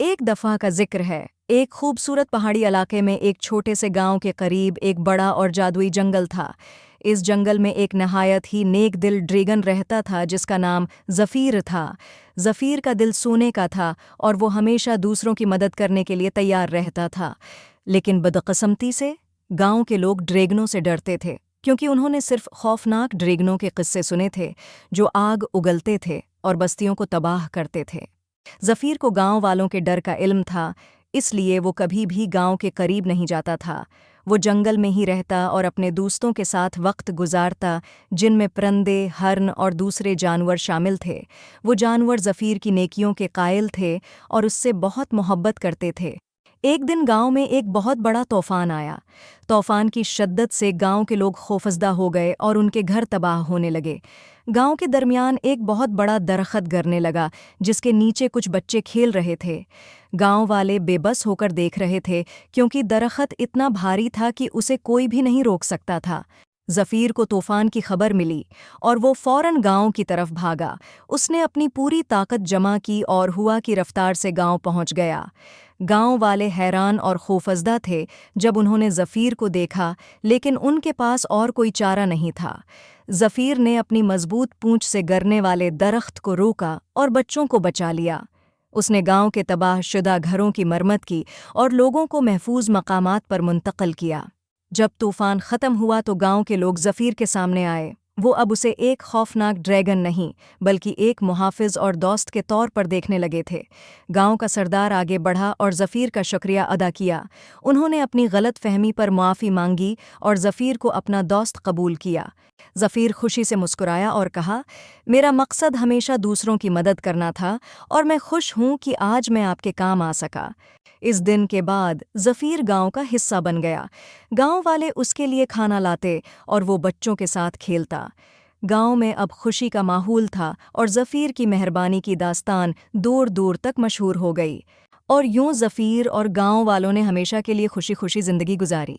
ایک دفعہ کا ذکر ہے، ایک خوبصورت پہاڑی علاقے میں ایک چھوٹے سے گاؤں کے قریب ایک بڑا اور جادوئی جنگل تھا۔ اس جنگل میں ایک نہایت ہی نیک دل ڈریگن رہتا تھا جس کا نام زفیر تھا۔ زفیر کا دل سونے کا تھا اور وہ ہمیشہ دوسروں کی مدد کرنے کے لیے تیار رہتا تھا، لیکن بدقسمتی سے گاؤں کے لوگ ڈریگنوں سے ڈرتے تھے، کیونکہ انہوں نے صرف خوفناک ڈریگنوں کے قصے سنے تھے جو آگ اگلتے تھے اور بستیوں کو تباہ کرتے تھے۔ زفیر کو گاؤں والوں کے ڈر کا علم تھا، اس لیے وہ کبھی بھی گاؤں کے قریب نہیں جاتا تھا۔ وہ جنگل میں ہی رہتا اور اپنے دوستوں کے ساتھ وقت گزارتا، جن میں پرندے، ہرن اور دوسرے جانور شامل تھے۔ وہ جانور زفیر کی نیکیوں کے قائل تھے اور اس سے بہت محبت کرتے تھے۔ ایک دن گاؤں میں ایک بہت بڑا طوفان آیا۔ طوفان کی شدت سے گاؤں کے لوگ خوفزدہ ہو گئے اور ان کے گھر تباہ ہونے لگے۔ گاؤں کے درمیان ایک بہت بڑا درخت گرنے لگا جس کے نیچے کچھ بچے کھیل رہے تھے۔ گاؤں والے بے بس ہو کر دیکھ رہے تھے کیونکہ درخت اتنا بھاری تھا کہ اسے کوئی بھی نہیں روک سکتا تھا۔ زفیر کو طوفان کی خبر ملی اور وہ فوراً گاؤں کی طرف بھاگا۔ اس نے اپنی پوری طاقت جمع کی اور ہوا کی رفتار سے گاؤں پہنچ گیا۔ گاؤں والے حیران اور خوفزدہ تھے جب انہوں نے زفیر کو دیکھا، لیکن ان کے پاس اور کوئی چارہ نہیں تھا۔ زفیر نے اپنی مضبوط پونچھ سے گرنے والے درخت کو روکا اور بچوں کو بچا لیا۔ اس نے گاؤں کے تباہ شدہ گھروں کی مرمت کی اور لوگوں کو محفوظ مقامات پر منتقل کیا۔ جب طوفان ختم ہوا تو گاؤں کے لوگ زفیر کے سامنے آئے۔ وہ اب اسے ایک خوفناک ڈریگن نہیں بلکہ ایک محافظ اور دوست کے طور پر دیکھنے لگے تھے۔ گاؤں کا سردار آگے بڑھا اور زفیر کا شکریہ ادا کیا۔ انہوں نے اپنی غلط فہمی پر معافی مانگی اور زفیر کو اپنا دوست قبول کیا۔ زفیر خوشی سے مسکرایا اور کہا، میرا مقصد ہمیشہ دوسروں کی مدد کرنا تھا اور میں خوش ہوں کہ آج میں آپ کے کام آ سکا۔ اس دن کے بعد زفیر گاؤں کا حصہ بن گیا۔ گاؤں والے اس کے لیے کھانا لاتے اور وہ بچوں کے ساتھ کھیلتا۔ گاؤں میں اب خوشی کا ماحول تھا اور زفیر کی مہربانی کی داستان دور دور تک مشہور ہو گئی، اور یوں زفیر اور گاؤں والوں نے ہمیشہ کے لیے خوشی خوشی زندگی گزاری۔